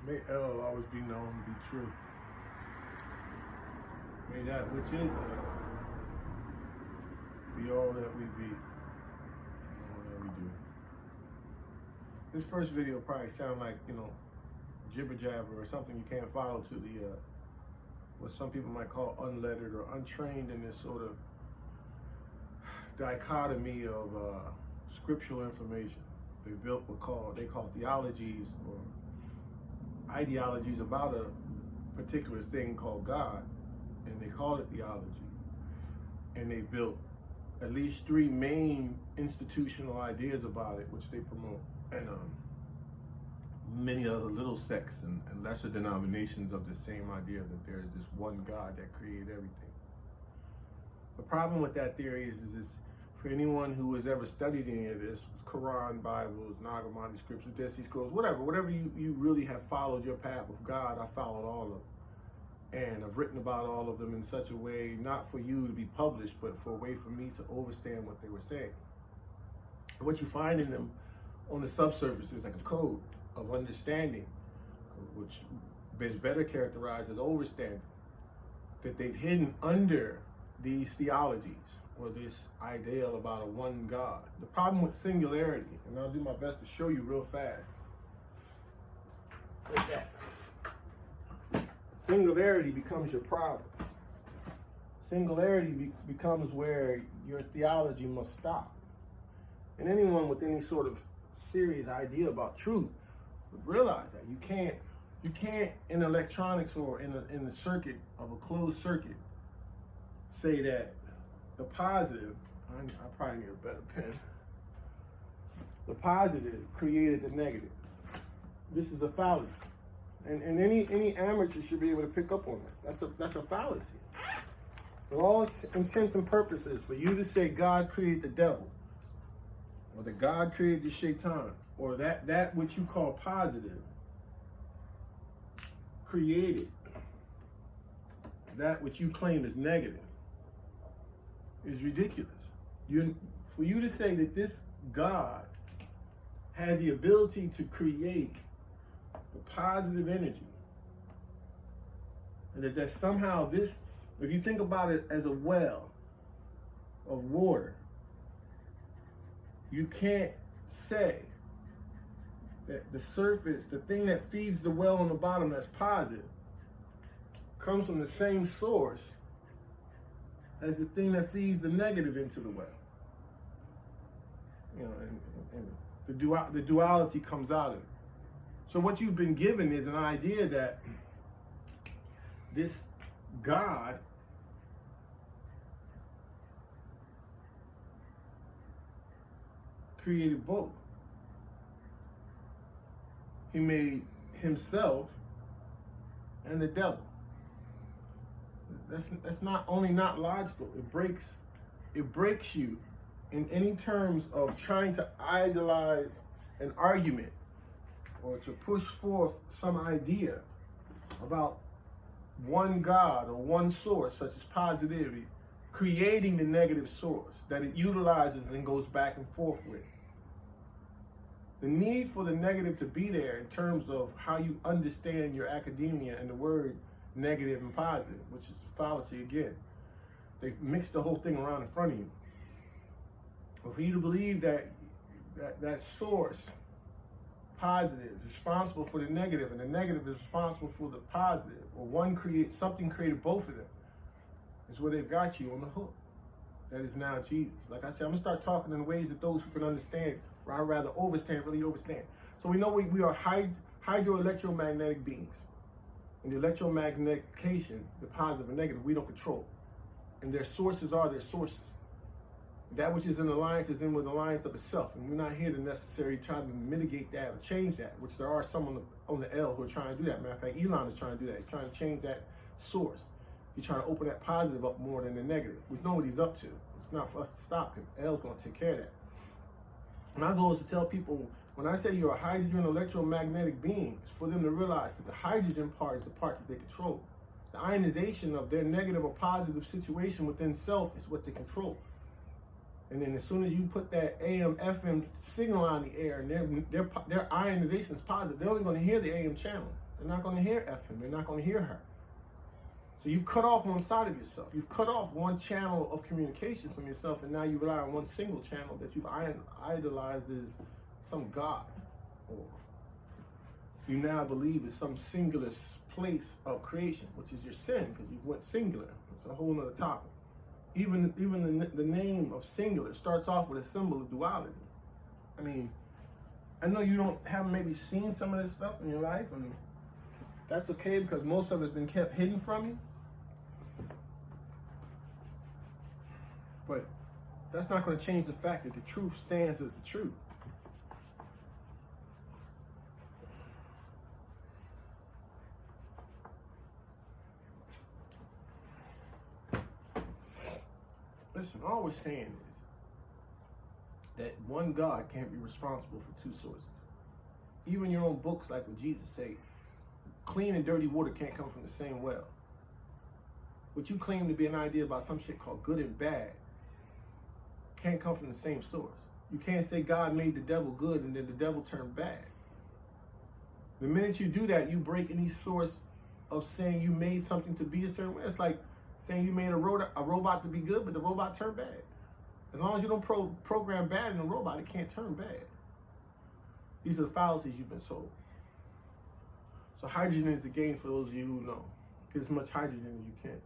May L always be known to be true. May that which is L be all that we be, and all that we do. This first video probably sound like, jibber jabber or something you can't follow to the, what some people might call unlettered or untrained in this sort of dichotomy of scriptural information. They built they call theologies or ideologies about a particular thing called God, and they call it theology. And they built at least three main institutional ideas about it, which they promote, and many other little sects and lesser denominations of the same idea that there is this one God that created everything. The problem with that theory is this: for anyone who has ever studied any of this, Quran, Bibles, Nag Hammadi scriptures, Dead Sea Scrolls, whatever you really have followed your path of God, I followed all of them. And I've written about all of them in such a way, not for you to be published, but for a way for me to understand what they were saying. And what you find in them on the subsurface is like a code of understanding, which is better characterized as overstanding, that they've hidden under these theologies or this ideal about a one God. The problem with singularity, and I'll do my best to show you real fast, is that singularity becomes your problem. Singularity becomes where your theology must stop. And anyone with any sort of serious idea about truth would realize that you can't in electronics or in the circuit of a closed circuit say that the positive, I probably need a better pen, the positive created the negative. This is a fallacy. And any amateur should be able to pick up on that. That's a fallacy. For all intents and purposes, for you to say God created the devil, or that God created the shaitan, or that which you call positive created that which you claim is negative, is ridiculous. For you to say that this God had the ability to create the positive energy, and that somehow this, if you think about it as a well of water, you can't say that the surface, the thing that feeds the well on the bottom that's positive, comes from the same source as the thing that feeds the negative into the well. And the duality comes out of it. So what you've been given is an idea that this God created both. He made himself and the devil. That's not only not logical, it breaks you in any terms of trying to idolize an argument or to push forth some idea about one God or one source, such as positivity, creating the negative source that it utilizes and goes back and forth with. The need for the negative to be there in terms of how you understand your academia and the word negative and positive, which is a fallacy again. They've mixed the whole thing around in front of you. But for you to believe that source, positive, is responsible for the negative, and the negative is responsible for the positive, or something created both of them, is where they've got you on the hook. That is now Jesus. Like I said, I'm going to start talking in ways that those who can understand, or I'd rather really understand. So we know we are hydroelectromagnetic beings. And the electromagnification, the positive and negative, we don't control. And their sources are their sources. That which is in alliance is in with alliance of itself. And we're not here to necessarily try to mitigate that or change that, which there are some on the L who are trying to do that. Matter of fact, Elon is trying to do that. He's trying to change that source. He's trying to open that positive up more than the negative. We know what he's up to. It's not for us to stop him. L's going to take care of that. My goal is to tell people, when I say you're a hydrogen electromagnetic being, it's for them to realize that the hydrogen part is the part that they control. The ionization of their negative or positive situation within self is what they control. And then as soon as you put that AM, FM signal on the air and their ionization is positive, they're only going to hear the AM channel. They're not going to hear FM. They're not going to hear her. So you've cut off one side of yourself. You've cut off one channel of communication from yourself, and now you rely on one single channel that you've idolized as some god, or you now believe is some singular place of creation, which is your sin, because you went singular. It's a whole other topic. Even the name of singular starts off with a symbol of duality. I mean, I know you haven't maybe seen some of this stuff in your life, and that's okay because most of it's been kept hidden from you. But that's not going to change the fact that the truth stands as the truth. Listen, all we're saying is that one God can't be responsible for two sources. Even your own books, like what Jesus say, clean and dirty water can't come from the same well. What you claim to be an idea about some shit called good and bad can't come from the same source. You can't say God made the devil good and then the devil turned bad. The minute you do that, you break any source of saying you made something to be a certain way. It's like saying you made a robot to be good, but the robot turned bad. As long as you don't program bad in a robot, it can't turn bad. These are the fallacies you've been sold. So hydrogen is the game for those of you who know. Get as much hydrogen as you can.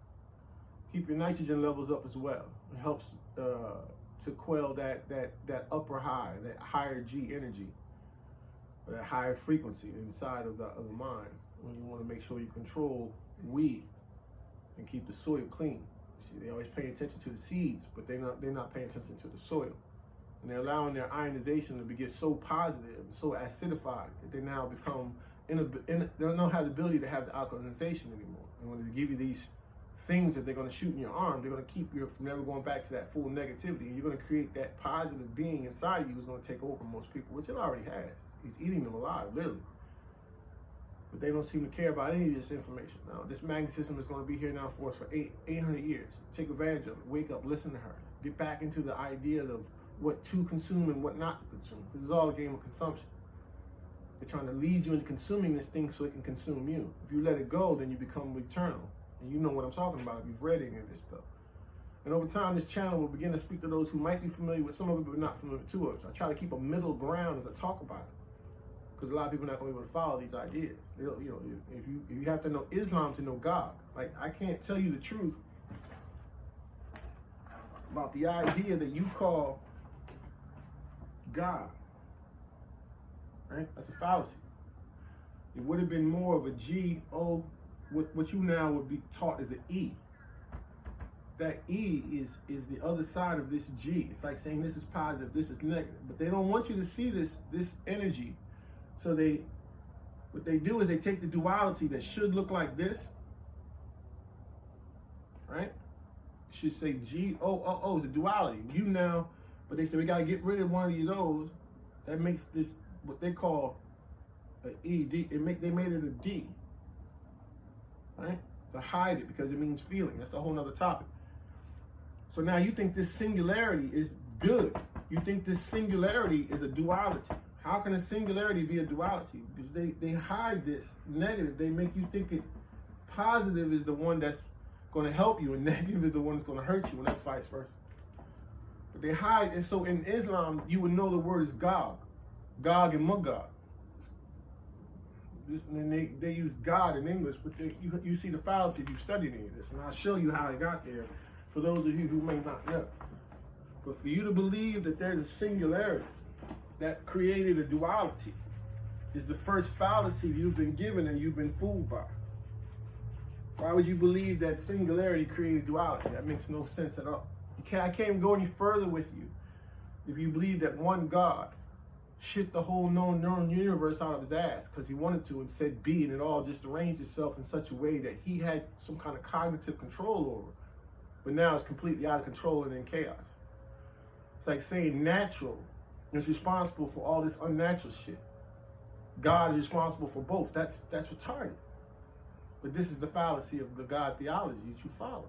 Keep your nitrogen levels up as well. It helps to quell that upper high, that higher G energy, or that higher frequency inside of the mind, when you want to make sure you control weed and keep the soil clean. See, they always pay attention to the seeds, but they're not paying attention to the soil. And they're allowing their ionization to get so positive and so acidified that they now become, they don't have the ability to have the alkalization anymore. And when they give you these things that they're going to shoot in your arm, they're going to keep you from never going back to that full negativity. And you're going to create that positive being inside of you who's going to take over most people, which it already has. It's eating them alive, literally. But they don't seem to care about any of this information. Now, this magnetism is going to be here now for us for 800 years. Take advantage of it. Wake up, listen to her. Get back into the idea of what to consume and what not to consume. This is all a game of consumption. They're trying to lead you into consuming this thing so it can consume you. If you let it go, then you become eternal. And you know what I'm talking about if you've read any of this stuff. And over time, this channel will begin to speak to those who might be familiar with some of it, but not familiar to it. So I try to keep a middle ground as I talk about it. Because a lot of people are not going to be able to follow these ideas. If you have to know Islam to know God. Like, I can't tell you the truth about the idea that you call God. Right? That's a fallacy. It would have been more of a G-O, what you now would be taught as an E. That E is the other side of this G. It's like saying this is positive, this is negative. But they don't want you to see this energy. So what they do is they take the duality that should look like this, right? It should say G-O-O-O is the duality. You now, but they say we got to get rid of one of those. That makes this what they call an E-D. They made it a D, right? To hide it because it means feeling. That's a whole nother topic. So now you think this singularity is good. You think this singularity is a duality. How can a singularity be a duality? Because they hide this negative. They make you think it positive is the one that's going to help you and negative is the one that's going to hurt you, and that's vice versa. But they hide, and so in Islam, you would know the word is Gog and Magog. And they use God in English, but you see the fallacy if you studied any of this, and I'll show you how I got there for those of you who may not know. But for you to believe that there's a singularity that created a duality is the first fallacy you've been given and you've been fooled by. Why would you believe that singularity created duality? That makes no sense at all. I can't even go any further with you if you believe that one God shit the whole known universe out of his ass because he wanted to and said be, and it all just arranged itself in such a way that he had some kind of cognitive control over. But now it's completely out of control and in chaos. It's like saying natural is responsible for all this unnatural shit. God is responsible for both. That's retarded. But this is the fallacy of the God theology that you follow.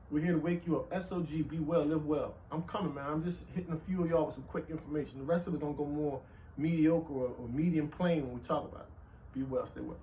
We're here to wake you up. SOG, be well, live well. I'm coming, man. I'm just hitting a few of y'all with some quick information. The rest of it's gonna go more mediocre or medium plain when we talk about it. Be well, stay well.